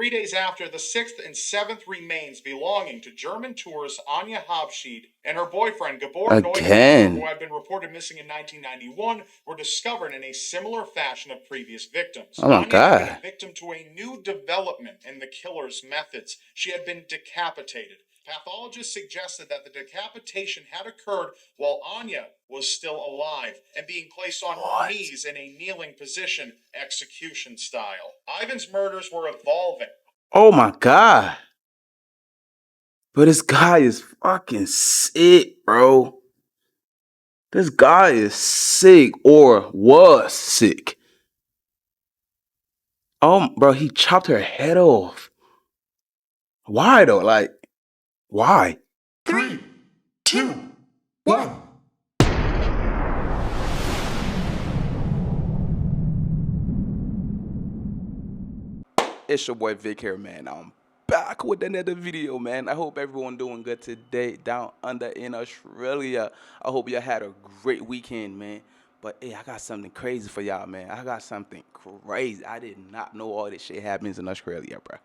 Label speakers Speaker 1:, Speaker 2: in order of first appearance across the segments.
Speaker 1: 3 days after, the sixth and seventh remains belonging to German tourist Anja Habschied and her boyfriend Gabor Neugebauer, who
Speaker 2: Again.
Speaker 1: had been reported missing in 1991, were discovered in a similar fashion of previous victims.
Speaker 2: Oh my
Speaker 1: Anja had been a
Speaker 2: God.
Speaker 1: victim to a new development in the killer's methods. She had been decapitated. Pathologists suggested that the decapitation had occurred while Anya was still alive and being placed on her
Speaker 2: What?
Speaker 1: knees in a kneeling position, execution style. Ivan's murders were evolving.
Speaker 2: Oh my God. But this guy is fucking sick, bro. This guy is sick or was sick. Bro, he chopped her head off. Why though? Like, why?
Speaker 3: 3, 2, 1.
Speaker 2: It's your boy Vic here, man. I'm back with another video, man. I hope everyone doing good today down under in Australia. I hope y'all had a great weekend, man. But hey, I got something crazy for y'all, man. I got something crazy. I did not know all this shit happens in Australia, bro.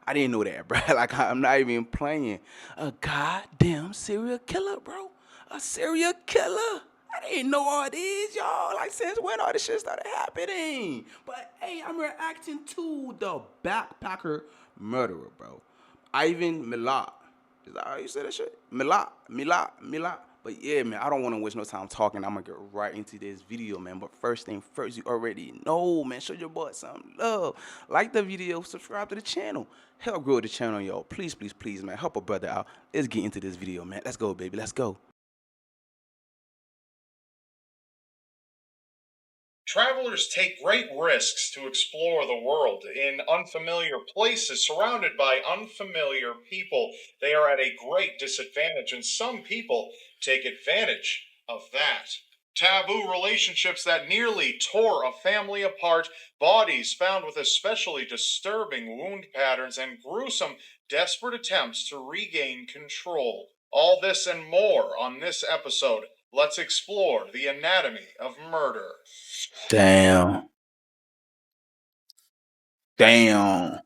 Speaker 2: I didn't know that, bro. Like, I'm not even playing. A goddamn serial killer, bro. A serial killer. I didn't know all this, y'all. Like, since when all this shit started happening? But, hey, I'm reacting to the backpacker murderer, bro. Ivan Milat. Is that how you say that shit? Milat. But yeah, man, I don't want to waste no time talking. I'm going to get right into this video, man. But first thing first, you already know, man. Show your boy some love. Like the video, subscribe to the channel. Help grow the channel, y'all. Please, please, please, man. Help a brother out. Let's get into this video, man. Let's go, baby. Let's go.
Speaker 1: Travelers take great risks to explore the world in unfamiliar places, surrounded by unfamiliar people. They are at a great disadvantage, and some people take advantage of that. Taboo relationships that nearly tore a family apart, bodies found with especially disturbing wound patterns, and gruesome, desperate attempts to regain control. All this and more on this episode. Let's explore the anatomy of murder.
Speaker 2: Damn. Damn.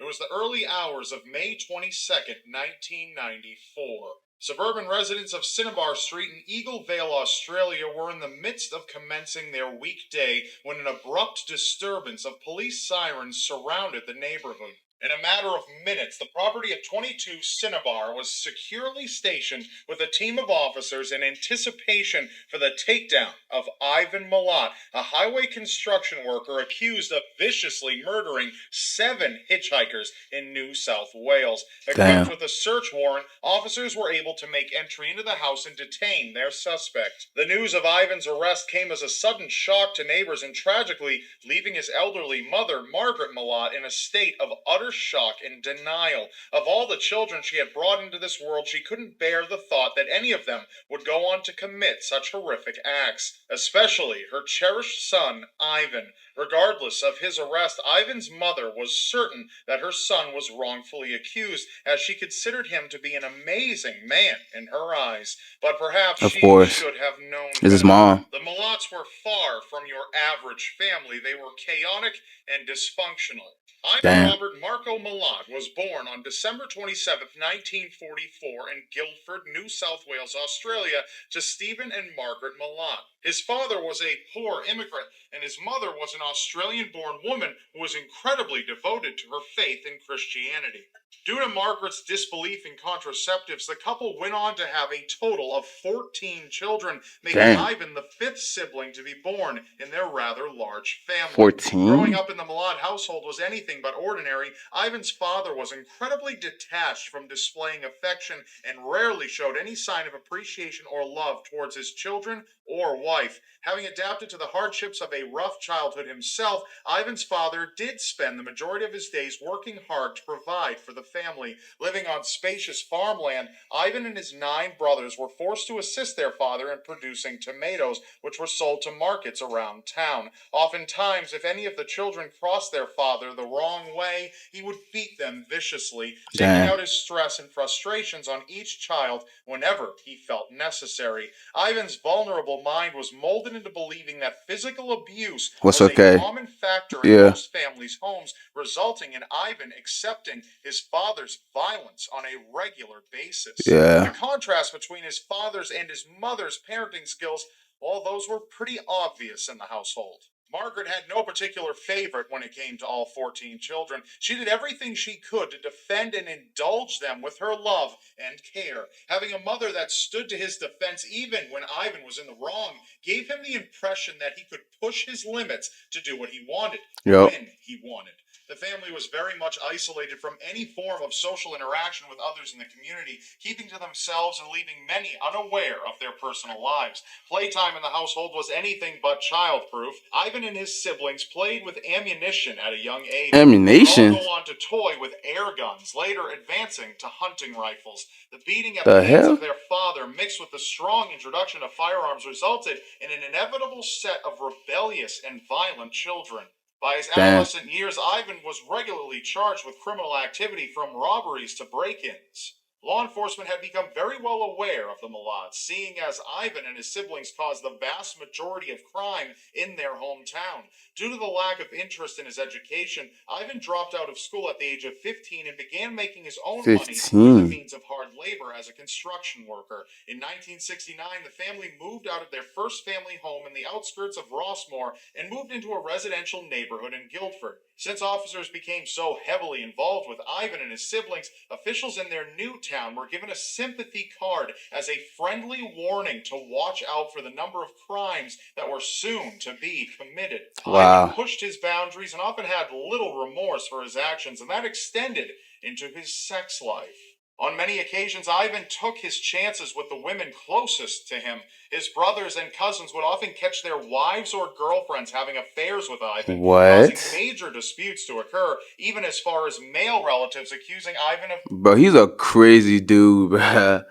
Speaker 1: It was the early hours of May 22nd, 1994. Suburban residents of Cinnabar Street in Eagle Vale, Australia were in the midst of commencing their weekday when an abrupt disturbance of police sirens surrounded the neighborhood. In a matter of minutes, the property of 22 Cinnabar was securely stationed with a team of officers in anticipation for the takedown of Ivan Milat, a highway construction worker accused of viciously murdering 7 hitchhikers in New South Wales. Equipped with a search warrant, officers were able to make entry into the house and detain their suspect. The news of Ivan's arrest came as a sudden shock to neighbors and tragically leaving his elderly mother, Margaret Milat, in a state of utter shock and denial. Of all the children she had brought into this world, she couldn't bear the thought that any of them would go on to commit such horrific acts, especially her cherished son, Ivan. Regardless of his arrest, Ivan's mother was certain that her son was wrongfully accused, as she considered him to be an amazing man in her eyes. But perhaps
Speaker 2: Of
Speaker 1: she
Speaker 2: course.
Speaker 1: should have known
Speaker 2: This is
Speaker 1: better.
Speaker 2: mom.
Speaker 1: The Milats were far from your average family. They were chaotic and dysfunctional. Ivan
Speaker 2: Damn.
Speaker 1: Robert Marco Milat was born on December 27, 1944 in Guildford, New South Wales, Australia, to Stephen and Margaret Milat. His father was a poor immigrant, and his mother was an Australian-born woman who was incredibly devoted to her faith in Christianity. Due to Margaret's disbelief in contraceptives, the couple went on to have a total of 14 children, making
Speaker 2: Damn.
Speaker 1: Ivan the 5th sibling to be born in their rather large family.
Speaker 2: 14?
Speaker 1: Growing up in the Milat household was anything but ordinary. Ivan's father was incredibly detached from displaying affection and rarely showed any sign of appreciation or love towards his children or wife. Having adapted to the hardships of a rough childhood himself, Ivan's father did spend the majority of his days working hard to provide for the family. Living on spacious farmland, Ivan and his 9 brothers were forced to assist their father in producing tomatoes, which were sold to markets around town. Oftentimes, if any of the children crossed their father the wrong way, he would beat them viciously, taking
Speaker 2: Damn.
Speaker 1: out his stress and frustrations on each child whenever he felt necessary. Ivan's vulnerable mind was molded into believing that physical abuse
Speaker 2: What's
Speaker 1: was a
Speaker 2: okay?
Speaker 1: common factor in
Speaker 2: Yeah.
Speaker 1: most families' homes, resulting in Ivan accepting his father's violence on a regular basis. The
Speaker 2: Yeah.
Speaker 1: contrast between his father's and his mother's parenting skills, well, those were pretty obvious in the household. Margaret had no particular favorite when it came to all 14 children. She did everything she could to defend and indulge them with her love and care. Having a mother that stood to his defense even when Ivan was in the wrong gave him the impression that he could push his limits to do what he wanted,
Speaker 2: Yep.
Speaker 1: when he wanted. The family was very much isolated from any form of social interaction with others in the community, keeping to themselves and leaving many unaware of their personal lives. Playtime in the household was anything but childproof. Ivan and his siblings played with ammunition at a young age. They would all
Speaker 2: Ammunition?
Speaker 1: go on to toy with air guns, later advancing to hunting rifles. The beating at the
Speaker 2: The
Speaker 1: hands
Speaker 2: hell?
Speaker 1: of their father, mixed with the strong introduction of firearms, resulted in an inevitable set of rebellious and violent children. By his
Speaker 2: Damn.
Speaker 1: adolescent years, Ivan was regularly charged with criminal activity from robberies to break-ins. Law enforcement had become very well aware of the Milat, seeing as Ivan and his siblings caused the vast majority of crime in their hometown. Due to the lack of interest in his education, Ivan dropped out of school at the age of 15 and began making his own money through the
Speaker 2: 15.
Speaker 1: means of hard labor as a construction worker. In 1969, the family moved out of their first family home in the outskirts of Rossmore and moved into a residential neighborhood in Guildford. Since officers became so heavily involved with Ivan and his siblings, officials in their new town were given a sympathy card as a friendly warning to watch out for the number of crimes that were soon to be committed. Ivan
Speaker 2: Wow.
Speaker 1: pushed his boundaries and often had little remorse for his actions, and that extended into his sex life. On many occasions, Ivan took his chances with the women closest to him. His brothers and cousins would often catch their wives or girlfriends having affairs with Ivan, causing
Speaker 2: What?
Speaker 1: major disputes to occur, even as far as male relatives accusing Ivan of
Speaker 2: Bro, he's a crazy dude, bro.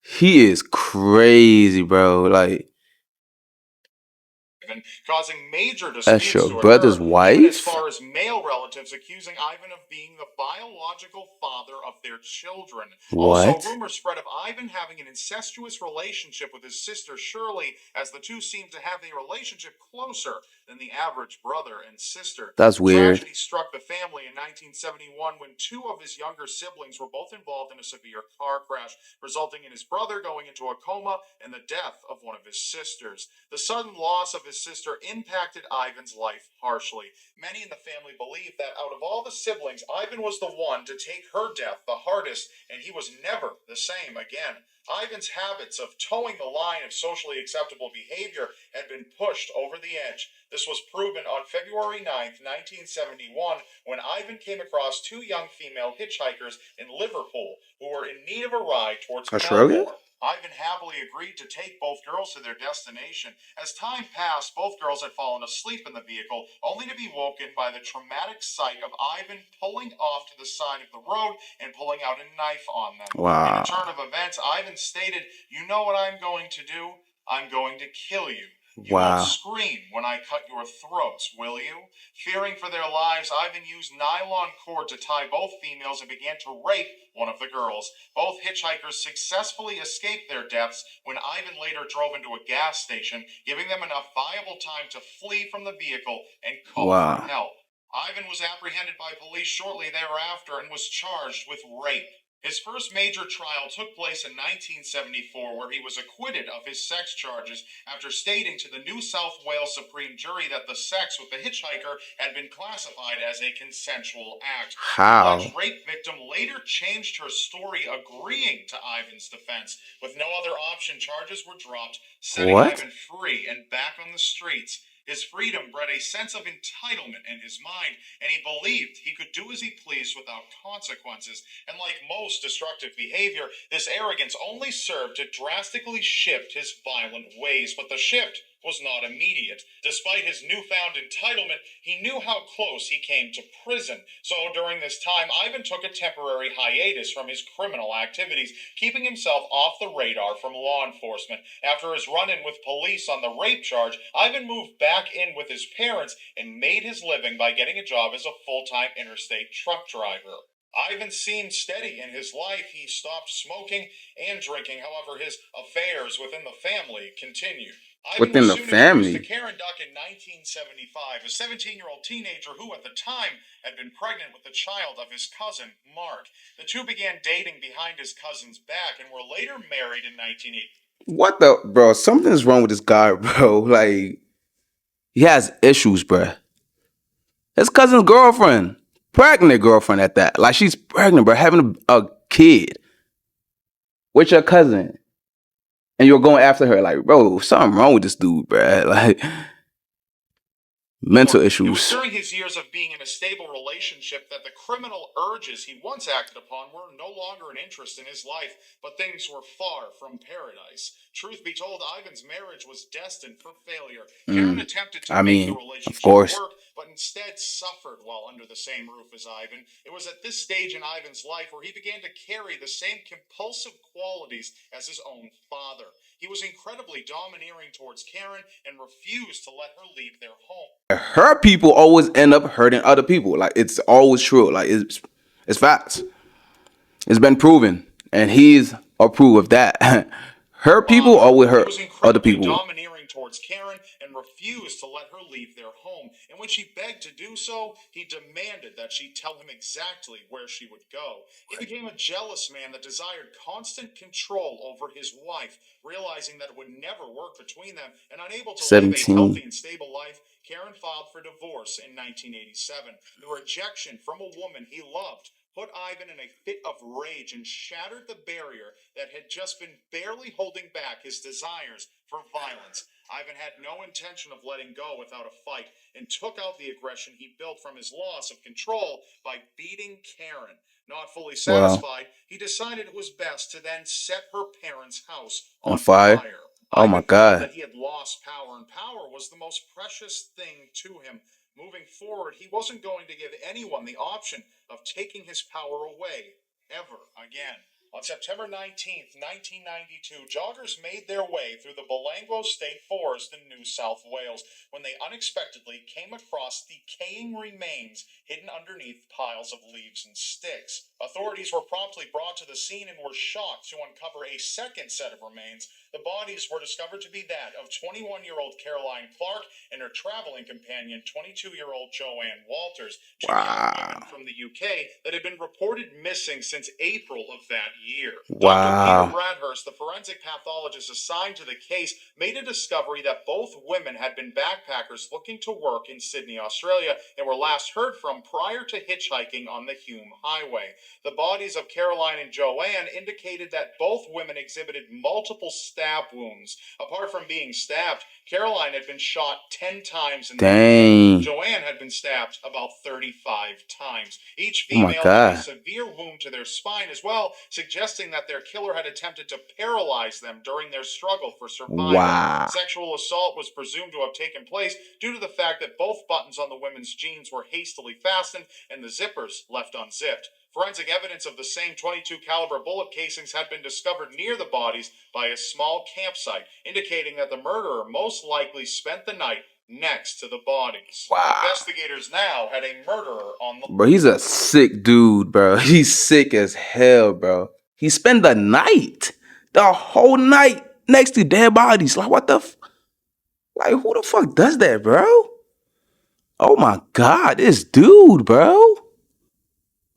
Speaker 2: He is crazy, bro. Like,
Speaker 1: causing major
Speaker 2: that's
Speaker 1: disputes
Speaker 2: your
Speaker 1: to occur,
Speaker 2: brother's
Speaker 1: even as
Speaker 2: wife?
Speaker 1: far as male relatives accusing Ivan of being the biological father of their children. Also,
Speaker 2: What?
Speaker 1: rumors spread of Ivan having an incestuous relationship with his sister Shirley, as the two seemed to have a relationship closer than the average brother and sister.
Speaker 2: That's
Speaker 1: The
Speaker 2: weird.
Speaker 1: tragedy struck the family in 1971 when 2 of his younger siblings were both involved in a severe car crash, resulting in his brother going into a coma and the death of one of his sisters. The sudden loss of his sister impacted Ivan's life harshly. Many in the family believed that out of all the siblings, Ivan was the one to take her death the hardest, and he was never the same again. Ivan's habits of towing the line of socially acceptable behavior had been pushed over the edge. This was proven on February 9th, 1971, when Ivan came across 2 young female hitchhikers in Liverpool who were in need of a ride towards
Speaker 2: Australia?
Speaker 1: Melbourne. Ivan happily agreed to take both girls to their destination. As time passed, both girls had fallen asleep in the vehicle, only to be woken by the traumatic sight of Ivan pulling off to the side of the road and pulling out a knife on them. In a turn
Speaker 2: Wow.
Speaker 1: of events, Ivan stated, "You know what I'm going to do? I'm going to kill you. You won't
Speaker 2: Wow.
Speaker 1: scream when I cut your throats, will you?" Fearing for their lives, Ivan used nylon cord to tie both females and began to rape one of the girls. Both hitchhikers successfully escaped their deaths when Ivan later drove into a gas station, giving them enough viable time to flee from the vehicle and call for
Speaker 2: Wow.
Speaker 1: help. Ivan was apprehended by police shortly thereafter and was charged with rape. His first major trial took place in 1974, where he was acquitted of his sex charges after stating to the New South Wales Supreme Jury that the sex with the hitchhiker had been classified as a consensual act. The alleged
Speaker 2: How?
Speaker 1: rape victim later changed her story, agreeing to Ivan's defense. With no other option, charges were dropped, setting
Speaker 2: What?
Speaker 1: Ivan free and back on the streets. His freedom bred a sense of entitlement in his mind, and he believed he could do as he pleased without consequences. And like most destructive behavior, this arrogance only served to drastically shift his violent ways. But the shift was not immediate. Despite his newfound entitlement, he knew how close he came to prison. So during this time, Ivan took a temporary hiatus from his criminal activities, keeping himself off the radar from law enforcement. After his run-in with police on the rape charge, Ivan moved back in with his parents and made his living by getting a job as a full-time interstate truck driver. Ivan seemed steady in his life. He stopped smoking and drinking. However, his affairs within the family continued. Ivan
Speaker 2: Within
Speaker 1: was
Speaker 2: the
Speaker 1: soon introduced to
Speaker 2: family.
Speaker 1: Karen Duck in 1975, a 17-year-old teenager who at the time had been pregnant with the child of his cousin, Mark. The two began dating behind his cousin's back and were later married in 1980.
Speaker 2: What the, bro? Something's wrong with this guy, bro. Like, he has issues, bro. His cousin's girlfriend, pregnant girlfriend at that. Like, she's pregnant, bro, having a kid with your cousin, and you're going after her. Like, bro, something wrong with this dude, bro. Like, mental
Speaker 1: It was
Speaker 2: issues.
Speaker 1: during his years of being in a stable relationship that the criminal urges he once acted upon were no longer an interest in his life, but things were far from paradise. Truth be told, Ivan's marriage was destined for failure. Karen attempted to
Speaker 2: I
Speaker 1: make the
Speaker 2: mean, of
Speaker 1: relationship
Speaker 2: course.
Speaker 1: work, but instead suffered while under the same roof as Ivan. It was at this stage in Ivan's life where he began to carry the same compulsive qualities as his own father. He was incredibly domineering towards Karen and refused to let her leave their home.
Speaker 2: Her people always end up hurting other people. Like, it's always true. Like, it's facts. It's been proven, and he's approved of that. Her people
Speaker 1: Father.
Speaker 2: always
Speaker 1: He
Speaker 2: hurt
Speaker 1: was
Speaker 2: other
Speaker 1: incredibly
Speaker 2: people.
Speaker 1: domineering towards Karen and refused to let her leave their home. And when she begged to do so, he demanded that she tell him exactly where she would go. He became a jealous man that desired constant control over his wife. Realizing that it would never work between them and unable to live a
Speaker 2: 17.
Speaker 1: healthy and stable life, Karen filed for divorce in 1987. The rejection from a woman he loved put Ivan in a fit of rage and shattered the barrier that had just been barely holding back his desires for violence. Ivan had no intention of letting go without a fight and took out the aggression he built from his loss of control by beating Karen. Not fully
Speaker 2: Wow.
Speaker 1: satisfied, he decided it was best to then set her parents' house
Speaker 2: On
Speaker 1: on
Speaker 2: fire.
Speaker 1: fire.
Speaker 2: Oh my
Speaker 1: Ivan felt
Speaker 2: God.
Speaker 1: that he had lost power, and power was the most precious thing to him. Moving forward, he wasn't going to give anyone the option of taking his power away ever again. On September 19th, 1992, joggers made their way through the Belanglo State Forest in New South Wales when they unexpectedly came across decaying remains hidden underneath piles of leaves and sticks. Authorities were promptly brought to the scene and were shocked to uncover a second set of remains. The bodies were discovered to be that of 21-year-old Caroline Clark and her traveling companion, 22-year-old Joanne Walters, two young women
Speaker 2: Wow.
Speaker 1: from the UK that had been reported missing since April of that year. Dr. Peter
Speaker 2: Wow.
Speaker 1: Bradhurst, the forensic pathologist assigned to the case, made a discovery that both women had been backpackers looking to work in Sydney, Australia, and were last heard from prior to hitchhiking on the Hume Highway. The bodies of Caroline and Joanne indicated that both women exhibited multiple stab wounds. Apart from being stabbed, Caroline had been shot 10 times in the abdomen.
Speaker 2: Dang.
Speaker 1: Joanne had been stabbed about 35 times. Each
Speaker 2: Oh my
Speaker 1: female had a
Speaker 2: God.
Speaker 1: severe wound to their spine as well, suggesting that their killer had attempted to paralyze them during their struggle for survival.
Speaker 2: Wow.
Speaker 1: Sexual assault was presumed to have taken place due to the fact that both buttons on the women's jeans were hastily fastened and the zippers left unzipped. Forensic evidence of the same .22 caliber bullet casings had been discovered near the bodies by a small campsite, indicating that the murderer most likely spent the night next to the bodies.
Speaker 2: Wow.
Speaker 1: Investigators now had a murderer on the
Speaker 2: Bro, he's a sick dude, bro. He's sick as hell, bro. He spent the whole night next to dead bodies. Like, what the like, who the fuck does that, bro? Oh my God, this dude, bro.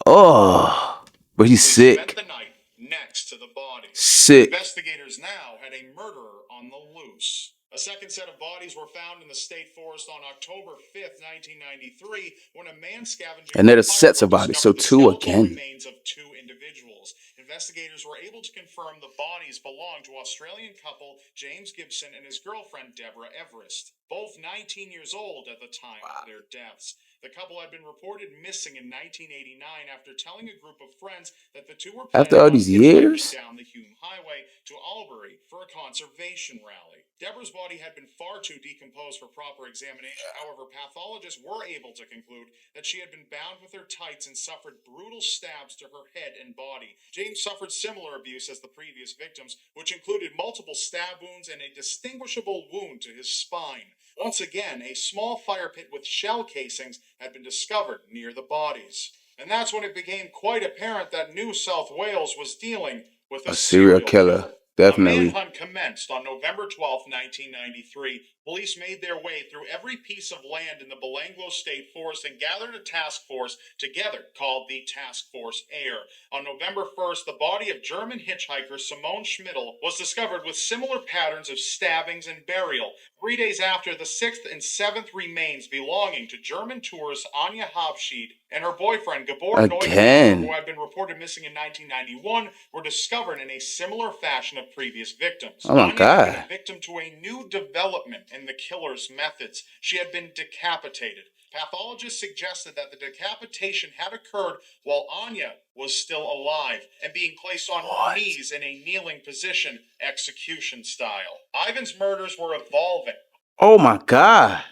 Speaker 2: Oh, but he's
Speaker 1: spent
Speaker 2: sick.
Speaker 1: the night next to the bodies.
Speaker 2: Sick.
Speaker 1: Investigators now had a murderer on the loose. A second set of bodies were found in the state forest on October 5th, 1993, when a man scavenging
Speaker 2: And they're the
Speaker 1: for
Speaker 2: sets of
Speaker 1: firewood
Speaker 2: bodies, so
Speaker 1: discovered the
Speaker 2: two
Speaker 1: skeletal
Speaker 2: again.
Speaker 1: remains of two individuals. Investigators were able to confirm the bodies belonged to Australian couple James Gibson and his girlfriend Deborah Everest, both 19 years old at the time of their deaths. The couple had been reported missing in 1989 after telling a group of friends that the two were
Speaker 2: After
Speaker 1: planning
Speaker 2: all
Speaker 1: on
Speaker 2: these
Speaker 1: hitchhiking
Speaker 2: years?
Speaker 1: down the Hume Highway to Albury for a conservation rally. Deborah's body had been far too decomposed for proper examination. However, pathologists were able to conclude that she had been bound with her tights and suffered brutal stabs to her head and body. James suffered similar abuse as the previous victims, which included multiple stab wounds and a distinguishable wound to his spine. Once again, a small fire pit with shell casings had been discovered near the bodies. And that's when it became quite apparent that New South Wales was dealing with a
Speaker 2: A serial
Speaker 1: serial
Speaker 2: killer.
Speaker 1: killer. A
Speaker 2: Definitely.
Speaker 1: manhunt commenced on November 12, 1993. Police made their way through every piece of land in the Belanglo State Forest and gathered a task force together called the Task Force Air. On November 1st, the body of German hitchhiker Simone Schmidl was discovered with similar patterns of stabbings and burial. 3 days after, the 6th and 7th remains belonging to German tourist Anja Habschied and her boyfriend Gabor Neugebauer, who
Speaker 2: Again.
Speaker 1: had been reported missing in 1991, were discovered in a similar fashion of previous victims.
Speaker 2: Oh my
Speaker 1: Anja had been
Speaker 2: God.
Speaker 1: a victim to a new development in the killer's methods. She had been decapitated. Pathologists suggested that the decapitation had occurred while Anya was still alive and being placed on her knees in a kneeling position, execution style. Ivan's murders were evolving.
Speaker 2: Oh my God.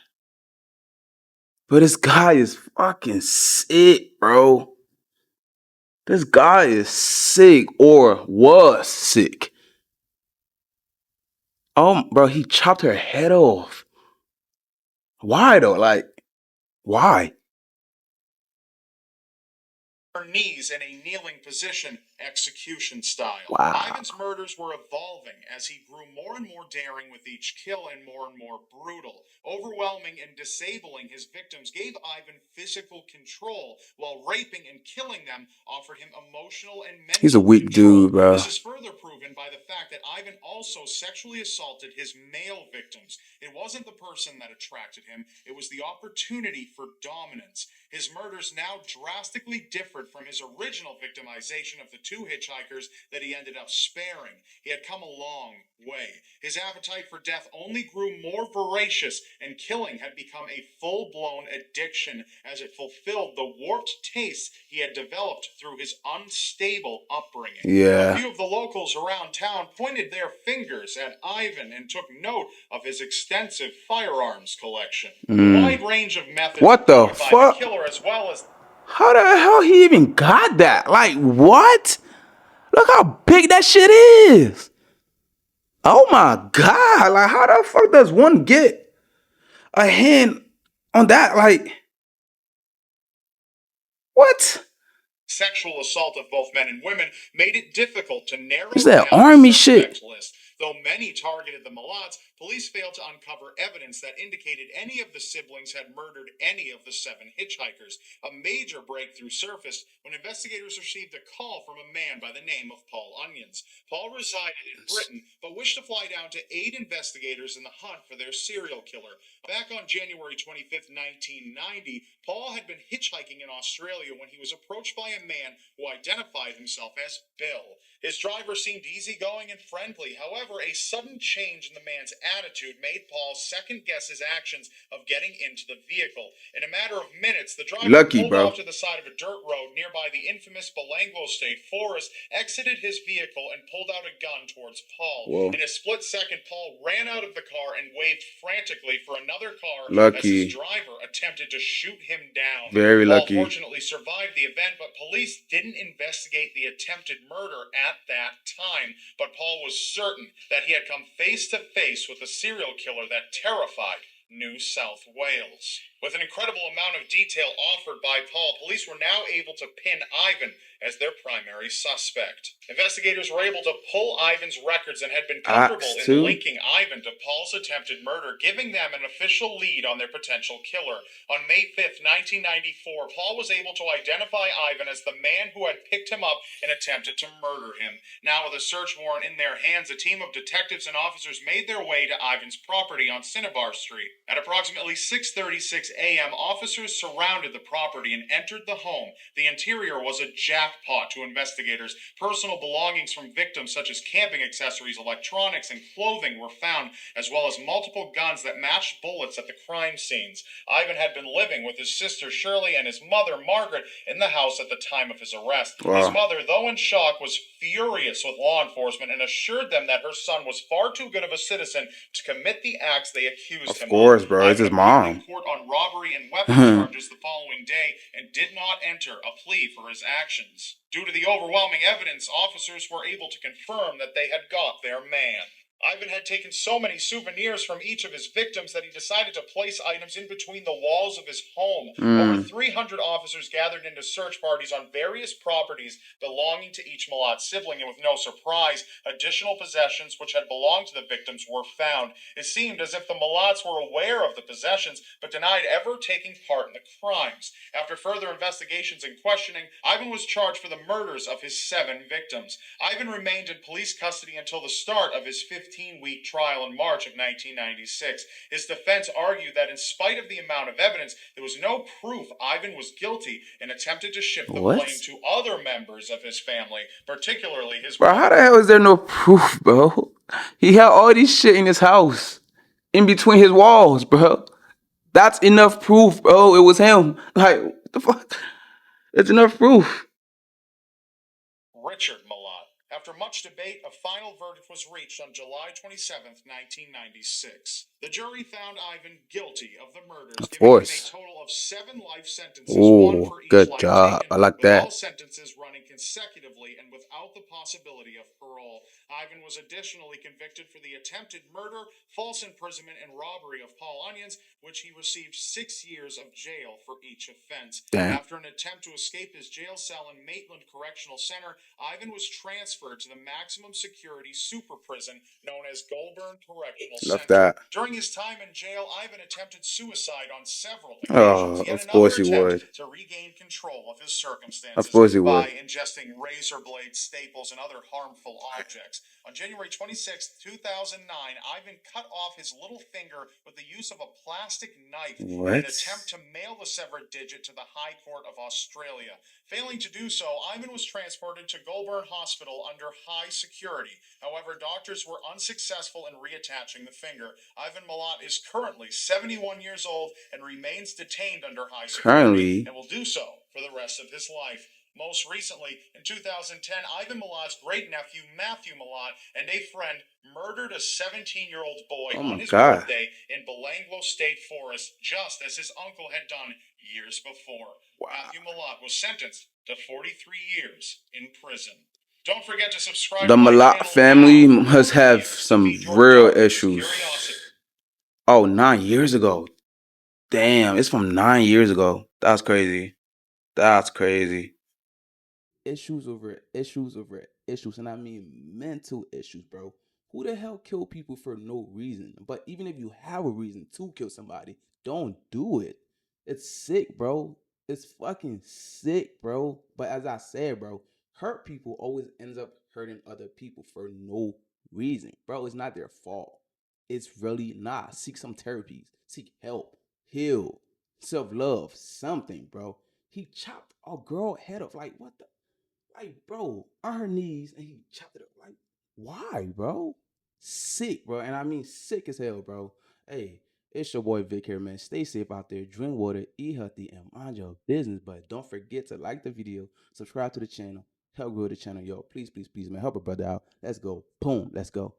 Speaker 2: But this guy is fucking sick, bro. This guy is sick or was sick. Oh, bro, he chopped her head off. Why though? Like, why?
Speaker 1: Her knees in a kneeling position, execution style.
Speaker 2: Wow.
Speaker 1: Ivan's murders were evolving as he grew more and more daring with each kill and more brutal. Overwhelming and disabling his victims gave Ivan physical control, while raping and killing them offered him emotional and mental
Speaker 2: He's a weak
Speaker 1: control.
Speaker 2: dude, bro.
Speaker 1: This is further proven by the fact that Ivan also sexually assaulted his male victims. It wasn't the person that attracted him, it was the opportunity for dominance. His murders now drastically differed from his original victimization of the two hitchhikers that he ended up sparing. He had come a long way. His appetite for death only grew more voracious, and killing had become a full-blown addiction as it fulfilled the warped tastes he had developed through his unstable upbringing.
Speaker 2: Yeah.
Speaker 1: A few of the locals around town pointed their fingers at Ivan and took note of his extensive firearms collection. The wide range of methods
Speaker 2: What the
Speaker 1: employed by the
Speaker 2: fuck?
Speaker 1: killer, as well as
Speaker 2: How the hell he even got that? Like, what? Look how big that shit is. Oh my God. Like, how the fuck does one get a hand on that? Like, what?
Speaker 1: sexual assault of both men and women made it difficult to narrow
Speaker 2: Is that
Speaker 1: down
Speaker 2: army
Speaker 1: the suspect
Speaker 2: shit?
Speaker 1: list. Though many targeted the Milats, police failed to uncover evidence that indicated any of the siblings had murdered any of the 7 hitchhikers. A major breakthrough surfaced when investigators received a call from a man by the name of Paul Onions. Paul resided in Britain, but wished to fly down to aid investigators in the hunt for their serial killer. Back on January 25th, 1990, Paul had been hitchhiking in Australia when he was approached by a man who identified himself as Bill. His driver seemed easygoing and friendly. However, a sudden change in the man's attitude made Paul second guess his actions of getting into the vehicle. In a matter of minutes, the driver
Speaker 2: Lucky,
Speaker 1: pulled
Speaker 2: bro.
Speaker 1: off to the side of a dirt road nearby the infamous Belanglo State Forest, exited his vehicle, and pulled out a gun towards Paul.
Speaker 2: Whoa.
Speaker 1: In a split second, Paul ran out of the car and waved frantically for another car as
Speaker 2: Lucky.
Speaker 1: his driver attempted to shoot him down.
Speaker 2: Very
Speaker 1: Paul
Speaker 2: lucky.
Speaker 1: fortunately survived the event, but police didn't investigate the attempted murder at that time. But Paul was certain that he had come face to face with a serial killer that terrified New South Wales. With an incredible amount of detail offered by Paul, police were now able to pin Ivan as their primary suspect. Investigators were able to pull Ivan's records and had been comfortable
Speaker 2: Ox,
Speaker 1: in
Speaker 2: too?
Speaker 1: linking Ivan to Paul's attempted murder, giving them an official lead on their potential killer. On May 5th, 1994, Paul was able to identify Ivan as the man who had picked him up and attempted to murder him. Now, with a search warrant in their hands, a team of detectives and officers made their way to Ivan's property on Cinnabar Street. At approximately 6:36 6 a.m., officers surrounded the property and entered the home. The interior was a jackpot to investigators. Personal belongings from victims, such as camping accessories, electronics, and clothing, were found, as well as multiple guns that matched bullets at the crime scenes. Ivan had been living with his sister Shirley and his mother Margaret in the house at the time of his arrest. His
Speaker 2: Wow.
Speaker 1: mother, though in shock, was furious with law enforcement and assured them that her son was far too good of a citizen to commit the acts they accused
Speaker 2: Of
Speaker 1: him
Speaker 2: course,
Speaker 1: of.
Speaker 2: bro. It's
Speaker 1: Ivan
Speaker 2: his
Speaker 1: appeared in
Speaker 2: mom.
Speaker 1: court on robbery and weapons charges the following day and did not enter a plea for his actions. Due to the overwhelming evidence, officers were able to confirm that they had got their man. Ivan had taken so many souvenirs from each of his victims that he decided to place items in between the walls of his home. Over 300 officers gathered into search parties on various properties belonging to each Milat sibling, and with no surprise, additional possessions which had belonged to the victims were found. It seemed as if the Milats were aware of the possessions, but denied ever taking part in the crimes. After further investigations and questioning, Ivan was charged for the murders of his 7 victims. Ivan remained in police custody until the start of his 15-week trial in March of 1996. His defense argued that in spite of the amount of evidence, there was no proof Ivan was guilty, and attempted to shift the
Speaker 2: What?
Speaker 1: blame to other members of his family, particularly his
Speaker 2: Bro,
Speaker 1: mother.
Speaker 2: how the hell is there no proof, bro? He had all these shit in his house, in between his walls, bro. That's enough proof, bro. It was him. Like, what the fuck? It's enough proof.
Speaker 1: Richard Milat. After much debate, a final verdict was reached on July 27, 1996. The jury found Ivan guilty of the murders,
Speaker 2: Of
Speaker 1: giving him a
Speaker 2: course.
Speaker 1: total of 7 life sentences, one
Speaker 2: Ooh,
Speaker 1: for each
Speaker 2: good
Speaker 1: life
Speaker 2: job.
Speaker 1: taken,
Speaker 2: I like
Speaker 1: with all
Speaker 2: that.
Speaker 1: sentences running consecutively and without the possibility of parole. Ivan was additionally convicted for the attempted murder, false imprisonment, and robbery of Paul Onions, which he received 6 years of jail for each offense.
Speaker 2: Damn.
Speaker 1: After an attempt to escape his jail cell in Maitland Correctional Center, Ivan was transferred to the maximum security super prison known as Goulburn Correctional
Speaker 2: Love
Speaker 1: Center.
Speaker 2: that.
Speaker 1: During his time in jail, Ivan attempted suicide on several
Speaker 2: Oh,
Speaker 1: occasions, yet
Speaker 2: of
Speaker 1: another
Speaker 2: course he
Speaker 1: attempt
Speaker 2: would.
Speaker 1: to regain control of his
Speaker 2: Of
Speaker 1: circumstances
Speaker 2: course he
Speaker 1: by
Speaker 2: would.
Speaker 1: ingesting razor blades, staples, and other harmful objects. On January 26, 2009, Ivan cut off his little finger with the use of a plastic knife in an
Speaker 2: What?
Speaker 1: attempt to mail the severed digit to the High Court of Australia. Failing to do so, Ivan was transported to Goulburn Hospital under high security. However, doctors were unsuccessful in reattaching the finger. Ivan Milat is currently 71 years old and remains detained under high security,
Speaker 2: Currently.
Speaker 1: and will do so for the rest of his life. Most recently, in 2010, Ivan Milat's great-nephew Matthew Milat and a friend murdered a 17-year-old boy
Speaker 2: Oh
Speaker 1: on
Speaker 2: my
Speaker 1: his
Speaker 2: God.
Speaker 1: birthday in Belanglo State Forest, just as his uncle had done years before.
Speaker 2: Wow.
Speaker 1: Matthew Milat was sentenced to 43 years in prison. Don't forget to subscribe
Speaker 2: The
Speaker 1: to my
Speaker 2: Milat
Speaker 1: channel
Speaker 2: family
Speaker 1: now for more
Speaker 2: must have
Speaker 1: videos to
Speaker 2: some
Speaker 1: feed your
Speaker 2: real
Speaker 1: darkest
Speaker 2: issues.
Speaker 1: curiosity.
Speaker 2: Oh, 9 years ago. Damn, it's from 9 years ago. That's crazy. That's crazy. Issues over issues over issues, and I mean mental issues, bro. Who the hell kill people for no reason? But even if you have a reason to kill somebody, don't do it. It's sick, bro. It's fucking sick, bro. But as I said, bro, hurt people always ends up hurting other people for no reason, bro. It's not their fault. It's really not. Seek some therapies. Seek help. Heal. Self love. Something, bro. He chopped a girl head off. Like, what the? Like, bro, on her knees, and he chopped it up. Like, why, bro? Sick, bro. And I mean sick as hell, bro. Hey, it's your boy Vic here, man. Stay safe out there. Drink water, eat healthy, and mind your business. But don't forget to like the video, subscribe to the channel, help grow the channel, yo. Please, please, please, man. Help a brother out. Let's go. Boom. Let's go.